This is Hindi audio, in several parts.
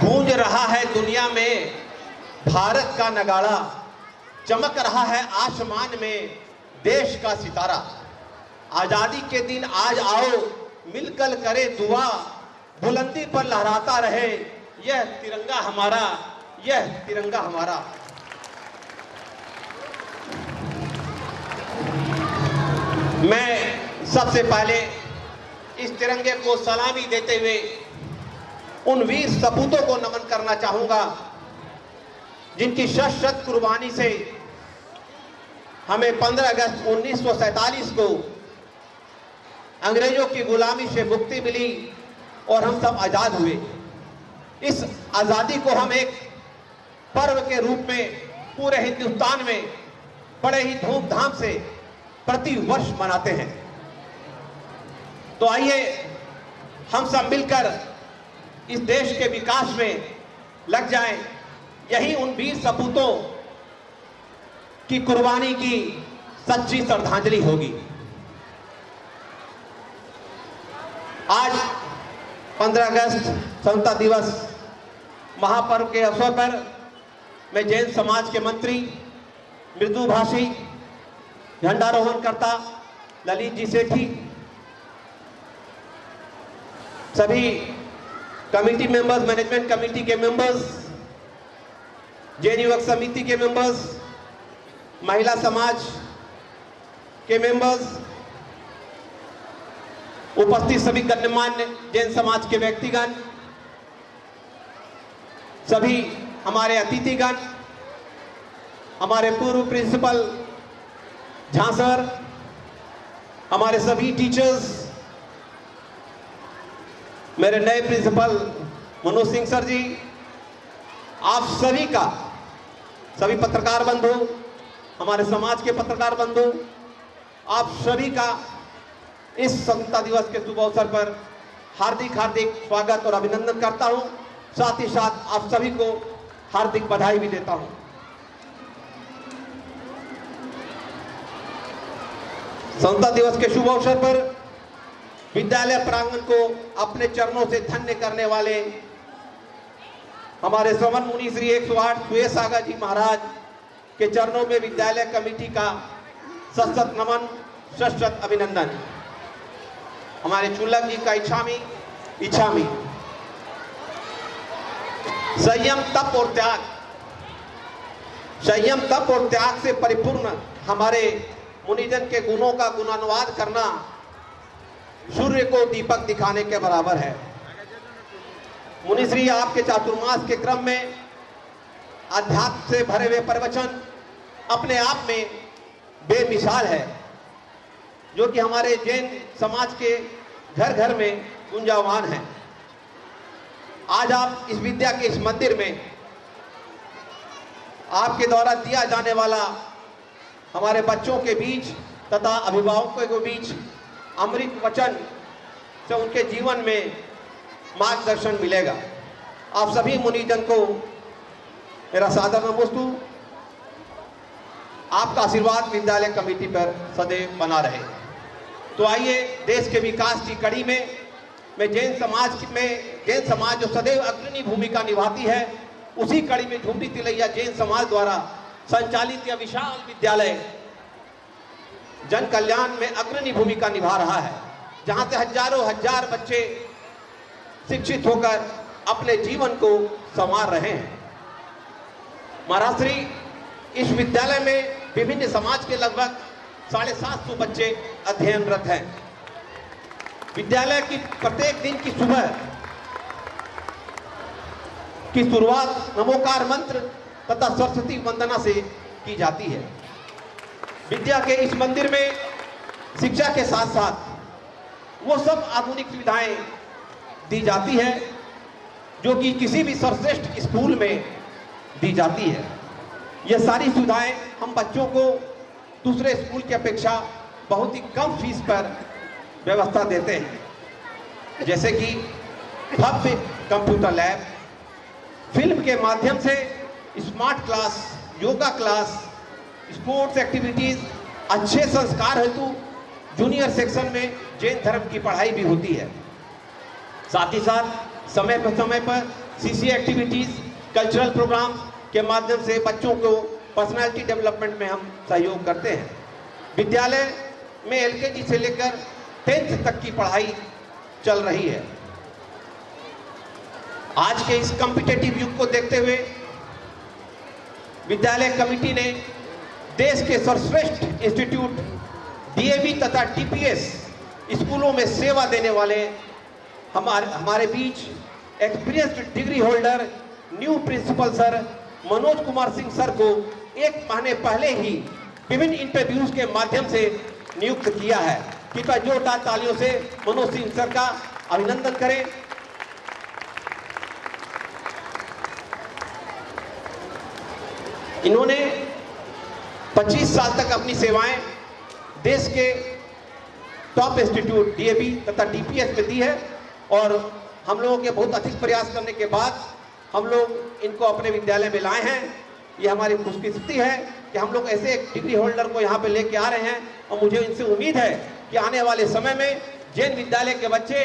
गूंज रहा है दुनिया में भारत का नगाड़ा, चमक रहा है आसमान में देश का सितारा। आजादी के दिन आज आओ मिलकर करे दुआ, बुलंदी पर लहराता रहे यह तिरंगा हमारा, यह तिरंगा हमारा। मैं सबसे पहले इस तिरंगे को सलामी देते हुए उन वीर सपूतों को नमन करना चाहूंगा जिनकी शत कुर्बानी से हमें 15 अगस्त 1947 को अंग्रेजों की गुलामी से मुक्ति मिली और हम सब आजाद हुए। इस आजादी को हम एक पर्व के रूप में पूरे हिंदुस्तान में बड़े ही धूमधाम से प्रति वर्ष मनाते हैं। तो आइए हम सब मिलकर इस देश के विकास में लग जाएं। यही उन वीर सपूतों की कुर्बानी की सच्ची श्रद्धांजलि होगी। आज 15 अगस्त स्वतंत्रता दिवस महापर्व के अवसर पर मैं जैन समाज के मंत्री मृदुभाषी झंडारोहण करता ललित जी सेठी, सभी कमेटी मेंबर्स, मैनेजमेंट कमेटी के मेंबर्स, जैन युवक समिति के मेंबर्स, महिला समाज के मेंबर्स, उपस्थित सभी गणमान्य जैन समाज के व्यक्तिगण, सभी हमारे अतिथिगण, हमारे पूर्व प्रिंसिपल झा सर, हमारे सभी टीचर्स, मेरे नए प्रिंसिपल मनोज सिंह सर जी, आप सभी का, सभी पत्रकार बंधु, हमारे समाज के पत्रकार बंधु, आप सभी का इस स्वतंत्रता दिवस के शुभ अवसर पर हार्दिक हार्दिक स्वागत और अभिनंदन करता हूं। साथ ही साथ आप सभी को हार्दिक बधाई भी देता हूं। स्वतंत्रता दिवस के शुभ अवसर पर विद्यालय प्रांगण को अपने चरणों से धन्य करने वाले हमारे श्रवण मुनि श्री 108 सुयेश सागर जी महाराज के चरणों में विद्यालय कमेटी का सशत नमन, सशत अभिनंदन। हमारे चुल्लक जी का इच्छामी संयम तप और त्याग, संयम तप और त्याग से परिपूर्ण हमारे मुनिजन के गुणों का गुणानुवाद करना सूर्य को दीपक दिखाने के बराबर है। मुनिश्री आपके चातुर्मास के क्रम में अध्यात्म से भरे हुए प्रवचन अपने आप में बेमिसाल है, जो कि हमारे जैन समाज के घर घर में गुंजावान है। आज आप इस विद्या के इस मंदिर में आपके द्वारा दिया जाने वाला हमारे बच्चों के बीच तथा अभिभावकों के बीच अमृत वचन से उनके जीवन में मार्गदर्शन मिलेगा। आप सभी मुनिजन को मेरा सादर नमोस्तु। आपका आशीर्वाद विद्यालय कमेटी पर सदैव बना रहे। तो आइए देश के विकास की कड़ी में मैं जैन समाज जो सदैव अग्रणी भूमिका निभाती है, उसी कड़ी में झुमरी तिलैया जैन समाज द्वारा संचालित यह विशाल विद्यालय जन कल्याण में अग्रणी भूमिका निभा रहा है, जहां से हजारों हजार बच्चे शिक्षित होकर अपने जीवन को संवार रहे हैं। महाराष्ट्री इस विद्यालय में विभिन्न समाज के लगभग 750 बच्चे अध्ययनरत हैं। विद्यालय की प्रत्येक दिन की सुबह की शुरुआत नमोकार मंत्र तथा सरस्वती वंदना से की जाती है। विद्या के इस मंदिर में शिक्षा के साथ साथ वो सब आधुनिक सुविधाएं दी जाती है जो कि किसी भी सर्वश्रेष्ठ स्कूल में दी जाती है। ये सारी सुविधाएं हम बच्चों को दूसरे स्कूल की अपेक्षा बहुत ही कम फीस पर व्यवस्था देते हैं, जैसे कि भव्य कंप्यूटर लैब, फिल्म के माध्यम से smart class, yoga class, sports activities, अच्छे संस्कार हेतु जूनियर सेक्शन में जैन धर्म की पढ़ाई भी होती है। साथ ही साथ समय पर सीसी एक्टिविटीज, कल्चरल प्रोग्राम के माध्यम से बच्चों को पर्सनालिटी डेवलपमेंट में हम सहयोग करते हैं। विद्यालय में एलकेजी से लेकर 10th तक की पढ़ाई चल रही है। आज के इस कॉम्पिटिटिव युग को देखते हुए विद्यालय कमेटी ने देश के सर्वश्रेष्ठ इंस्टीट्यूट डीएवी तथा टीपीएस स्कूलों में सेवा देने वाले हमारे बीच experienced degree holder new principal sir Manoj Kumar Singh sir को 1 महीने पहले ही विभिन्न इंटरव्यूज के माध्यम से नियुक्त किया है। कृपया जोरदार तालियों से मनोज सिंह सर का अभिनंदन करें। इन्होंने 25 साल तक अपनी सेवाएं देश के टॉप इंस्टीट्यूट डीएवी तथा टीपीएस में दी है और हम लोगों के बहुत अधिक प्रयास करने के बाद हम लोग इनको अपने विद्यालय में लाए हैं। ये हमारी खुशकिस्मती है कि हम लोग ऐसे एक डिग्री होल्डर को यहाँ पे लेके आ रहे हैं और मुझे इनसे उम्मीद है कि आने वाले समय में जैन विद्यालय के बच्चे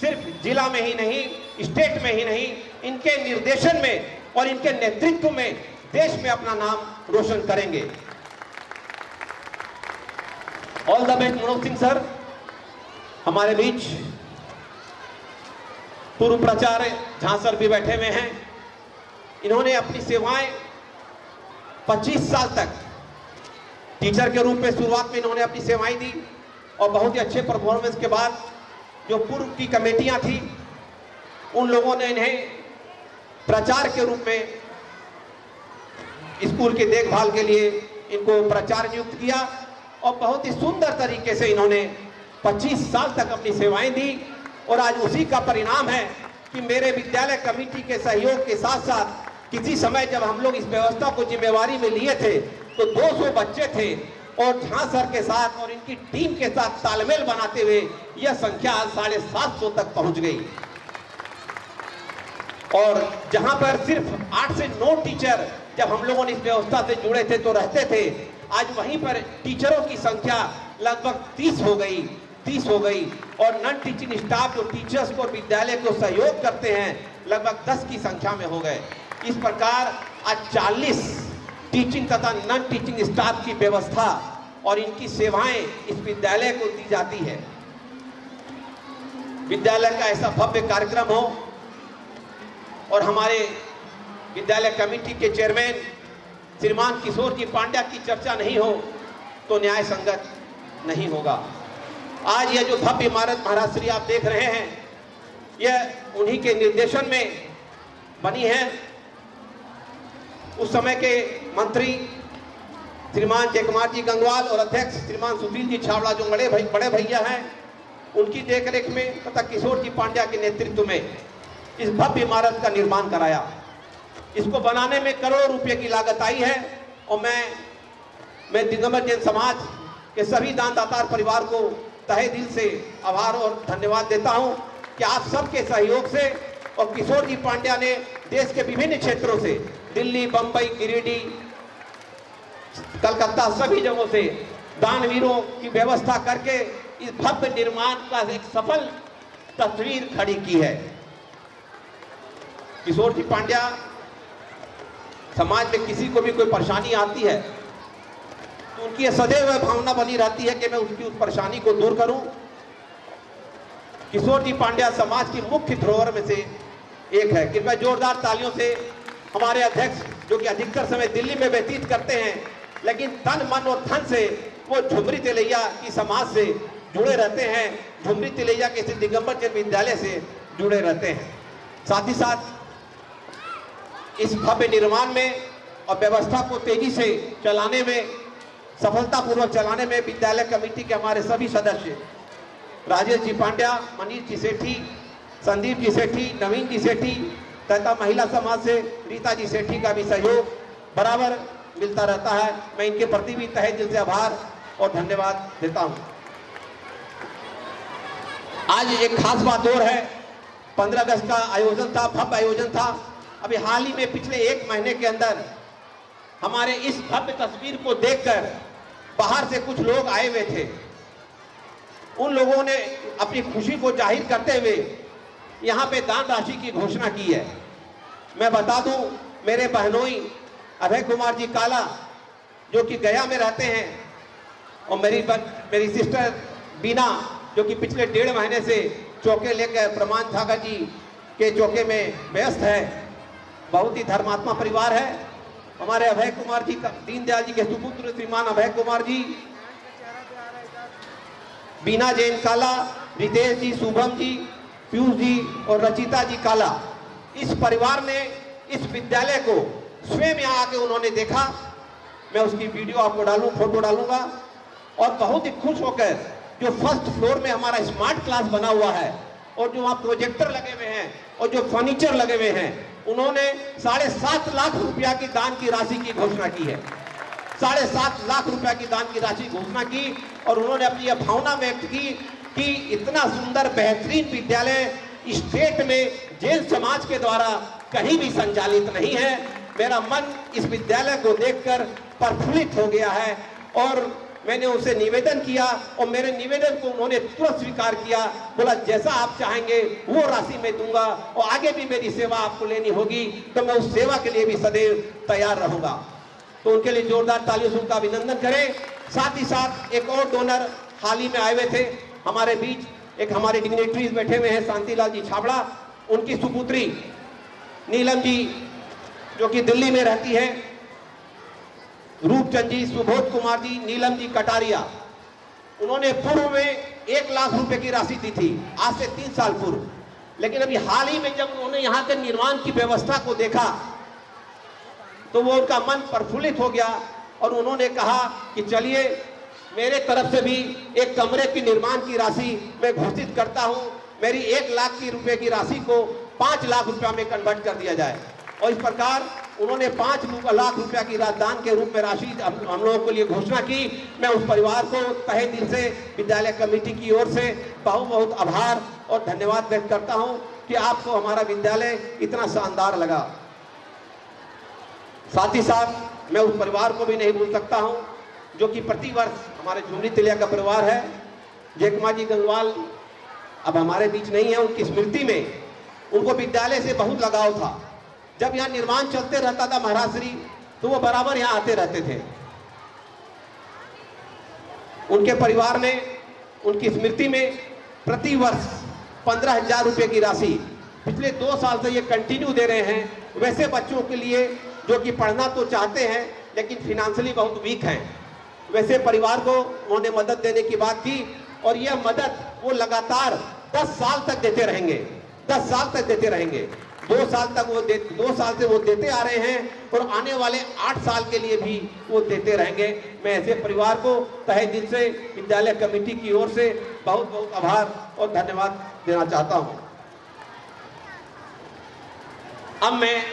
सिर्फ जिला में ही नहीं, स्टेट में ही नहीं, इनके निर्देशन में और इनके नेतृत्व में देश में अपना नाम रोशन करेंगे। All the best Manoj Singh sir. हमारे बीच पूर्व प्राचार्य झा सर भी बैठे हुए हैं। इन्होंने अपनी सेवाएं 25 साल तक टीचर के रूप में शुरुआत में इन्होंने अपनी सेवाएं दी और बहुत ही अच्छे परफॉर्मेंस के बाद जो पूर्व की कमेटियां थी उन लोगों ने इन्हें प्राचार्य के रूप में स्कूल की देखभाल के लिए इनको प्राचार्य नियुक्त किया और बहुत ही सुंदर तरीके से इन्होंने 25 साल तक अपनी सेवाएं दी और आज उसी का परिणाम है कि मेरे विद्यालय कमेटी के सहयोग के साथ साथ किसी समय जब हम लोग इस व्यवस्था को जिम्मेवारी में लिए थे तो 200 बच्चे थे और झा सर के साथ और इनकी टीम के साथ तालमेल बनाते हुए यह संख्या आज 750 तक पहुंच गई। और जहां पर सिर्फ 8 से 9 टीचर जब हम लोगों ने इस व्यवस्था से जुड़े थे तो रहते थे, आज वहीं पर टीचरों की संख्या लगभग 30 हो गई और नॉन टीचिंग स्टाफ जो टीचर्स को विद्यालय को सहयोग करते हैं लगभग 10 की संख्या में हो गए। इस प्रकार आज 40 टीचिंग तथा नॉन टीचिंग स्टाफ की व्यवस्था और इनकी सेवाएं इस विद्यालय को दी जाती है। विद्यालय का ऐसा भव्य कार्यक्रम हो और हमारे विद्यालय कमेटी के चेयरमैन श्रीमान किशोर जी पांड्या की चर्चा नहीं हो तो न्याय संगत नहीं होगा। आज यह जो भव्य इमारत महाराज श्री आप देख रहे हैं यह उन्हीं के निर्देशन में बनी है। उस समय के मंत्री श्रीमान जयकुमार जी गंगवाल और अध्यक्ष श्रीमान सुशील जी छावड़ा जो बड़े भैया हैं उनकी देखरेख में तथा किशोर जी पांड्या के नेतृत्व में इस भव्य इमारत का निर्माण कराया। इसको बनाने में करोड़ों रुपए की लागत आई है और मैं दिगंबर जैन समाज के सभी दानदाता परिवार को तहे दिल से आभार और धन्यवाद देता हूं कि आप सबके सहयोग से और किशोर जी पांड्या ने देश के विभिन्न क्षेत्रों से दिल्ली, बंबई, गिरिडीह, कलकत्ता सभी जगहों से दानवीरों की व्यवस्था करके इस भव्य निर्माण का एक सफल तस्वीर खड़ी की है। किशोर जी पांड्या समाज में किसी को भी कोई परेशानी आती है तो उनकी सदैव भावना बनी रहती है कि मैं उसकी उस परेशानी को दूर करूं। किशोर जी पांड्या समाज की मुख्य धरोहर में से एक है। कृपया जोरदार तालियों से हमारे अध्यक्ष जो कि अधिकतर समय दिल्ली में व्यतीत करते हैं लेकिन तन मन और धन से वो झुमरी तिलैया की समाज से जुड़े रहते हैं, झुमरी तिलैया के दिगंबर जैन विद्यालय से जुड़े रहते हैं। साथ ही साथ इस भव्य निर्माण में और व्यवस्था को तेजी से चलाने में, सफलतापूर्वक चलाने में विद्यालय कमेटी के हमारे सभी सदस्य राजेश जी पांड्या, मनीष जी सेठी, संदीप जी सेठी, नवीन जी सेठी तथा महिला समाज से रीता जी सेठी का भी सहयोग बराबर मिलता रहता है। मैं इनके प्रति भी तहे दिल से आभार और धन्यवाद देता हूं। आज एक खास बात और है, 15 अगस्त का आयोजन था, भव्य आयोजन था। अभी हाल ही में पिछले 1 महीने के अंदर हमारे इस भव्य तस्वीर को देखकर बाहर से कुछ लोग आए हुए थे। उन लोगों ने अपनी खुशी को जाहिर करते हुए यहाँ पे दान राशि की घोषणा की है। मैं बता दूं, मेरे बहनोई अभय कुमार जी काला जो कि गया में रहते हैं, और मेरी सिस्टर बीना जो कि पिछले 1.5 महीने से चौके लेकर प्रमाण ठाकर जी के चौके में व्यस्त है। बहुत ही धर्मात्मा परिवार है। हमारे अभय कुमार जी, दीनदयाल जी के सुपुत्र श्रीमान अभय कुमार जी, बीना जैन काला, रितेश जी, शुभम जी, पीयूष जी और रचिता जी काला, इस परिवार ने इस विद्यालय को स्वयं यहाँ आके उन्होंने देखा। मैं उसकी वीडियो आपको फोटो डालूंगा। और बहुत ही खुश होकर जो फर्स्ट फ्लोर में हमारा स्मार्ट क्लास बना हुआ है और जो वहाँ प्रोजेक्टर लगे हुए हैं और जो फर्नीचर लगे हुए हैं, उन्होंने 7.5 लाख रुपया की दान की राशि की घोषणा की है। 7.5 लाख रुपया की दान की राशि घोषणा की और उन्होंने अपनी यह भावना व्यक्त की कि इतना सुंदर बेहतरीन विद्यालय स्टेट में जैन समाज के द्वारा कहीं भी संचालित नहीं है। मेरा मन इस विद्यालय को देखकर प्रफुल्लित हो गया है और मैंने उनसे निवेदन किया और मेरे निवेदन को उन्होंने तुरंत स्वीकार किया। बोला जैसा आप चाहेंगे वो राशि मैं दूंगा और आगे भी मेरी सेवा आपको लेनी होगी तो मैं उस सेवा के लिए भी सदैव तैयार रहूंगा। तो उनके लिए जोरदार तालियों से उनका अभिनंदन करें। साथ ही साथ एक और डोनर हाल ही में आए हुए थे हमारे बीच, एक हमारे डिग्नेटरीज बैठे हुए हैं, शांतिलाल जी छाबड़ा, उनकी सुपुत्री नीलम जी जो कि दिल्ली में रहती है, रूपचंद जी, सुबोध कुमार जी, नीलम जी कटारिया, उन्होंने पूर्व में 1 लाख रुपए की राशि दी थी आज से 3 साल पूर्व। लेकिन अभी हाल ही में जब उन्होंने यहाँ के निर्माण की व्यवस्था को देखा तो वो उनका मन प्रफुल्लित हो गया और उन्होंने कहा कि चलिए मेरे तरफ से भी एक कमरे की निर्माण की राशि मैं घोषित करता हूँ। मेरी 1 लाख की रुपए की राशि को 5 लाख रुपया में कन्वर्ट कर दिया जाए। और इस प्रकार उन्होंने 5 लाख रुपया की दान के रूप में राशि हम लोगों के लिए घोषणा की। मैं उस परिवार को तहे दिल से विद्यालय कमेटी की ओर से बहुत बहुत आभार और धन्यवाद व्यक्त करता हूं कि आपको हमारा विद्यालय इतना शानदार लगा। साथ ही साथ मैं उस परिवार को भी नहीं भूल सकता हूं जो कि प्रतिवर्ष हमारे झुमरी तिलिया का परिवार है। जयकुमा जी गंगवाल अब हमारे बीच नहीं है, उनकी स्मृति में उनको विद्यालय से बहुत लगाव था। जब यहाँ निर्माण चलते रहता था महाराश्री तो वो बराबर यहाँ आते रहते थे। उनके परिवार ने उनकी स्मृति में प्रति वर्ष 15,000 रुपए की राशि पिछले 2 साल से ये कंटिन्यू दे रहे हैं वैसे बच्चों के लिए जो कि पढ़ना तो चाहते हैं लेकिन फिनेंशियली बहुत वीक हैं। वैसे परिवार को उन्होंने मदद देने की बात की और यह मदद वो लगातार 10 साल तक देते रहेंगे। 10 साल तक देते रहेंगे। 2 साल तक वो 2 साल से वो देते आ रहे हैं और आने वाले 8 साल के लिए भी वो देते रहेंगे। मैं ऐसे परिवार को तहे दिल से विद्यालय कमेटी की ओर से बहुत बहुत आभार और धन्यवाद देना चाहता हूं। अब मैं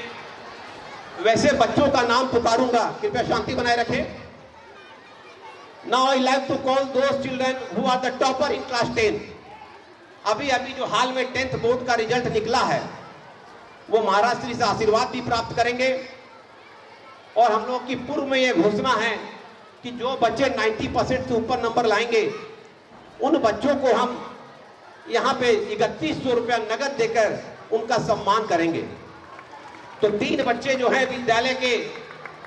वैसे बच्चों का नाम पुकारूंगा, कृपया शांति बनाए रखें। Now I like to call those children who are the topper in class 10. अभी जो हाल में 10th बोर्ड का रिजल्ट निकला है वो महाराष्ट्र से आशीर्वाद भी प्राप्त करेंगे और हम लोग की पूर्व में ये घोषणा है कि जो बच्चे 90% से ऊपर नंबर लाएंगे उन बच्चों को हम यहाँ पे 3100 रुपया नगद देकर उनका सम्मान करेंगे। तो 3 बच्चे जो हैं विद्यालय के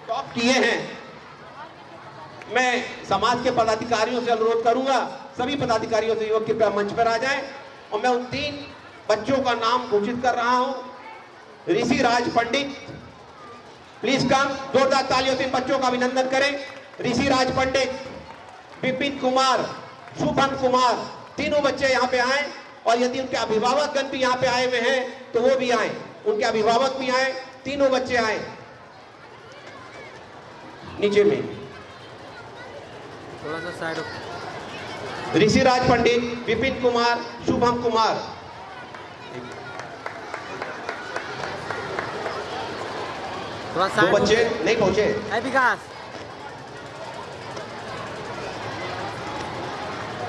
टॉप किए हैं। मैं समाज के पदाधिकारियों से अनुरोध करूंगा, सभी पदाधिकारियों से युवक कृपया मंच पर आ जाएं और मैं उन 3 बच्चों का नाम घोषित कर रहा हूं। ऋषि राज पंडित, प्लीज कम, जोरदार तालियों से बच्चों का अभिनंदन करें। ऋषि राज पंडित, विपिन कुमार, शुभम कुमार, तीनों बच्चे यहाँ पे आए और यदि उनके अभिभावकगण भी यहाँ पे आए हुए हैं तो वो भी आए, उनके अभिभावक भी आए, तीनों बच्चे आए नीचे में। थोड़ा सा साइड। ऋषिराज पंडित, विपिन कुमार, शुभम कुमार। थोड़ा 2 बच्चे नहीं पहुंचे। विकास,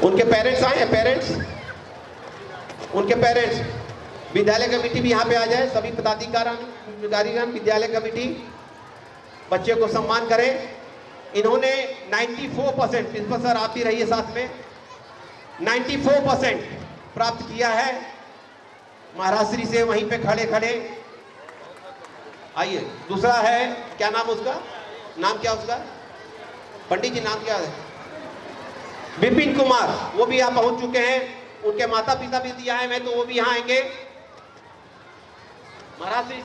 उनके पेरेंट्स आए हैं, पेरेंट्स, उनके पेरेंट्स। विद्यालय कमेटी भी यहाँ पे आ जाए, सभी पदाधिकारी विद्यालय कमेटी बच्चे को सम्मान करें। इन्होंने 94% प्रिंसिपल सर आप भी रहिए साथ में, 94% प्राप्त किया है महाराष्ट्री से। वहीं पे खड़े खड़े आइए, दूसरा है, क्या नाम उसका, नाम क्या उसका, पंडित जी नाम क्या है, विपिन कुमार, वो भी यहाँ पहुंच चुके हैं। उनके माता पिता भी दिया है, मैं तो वो भी यहाँ आएंगे। महाराज श्री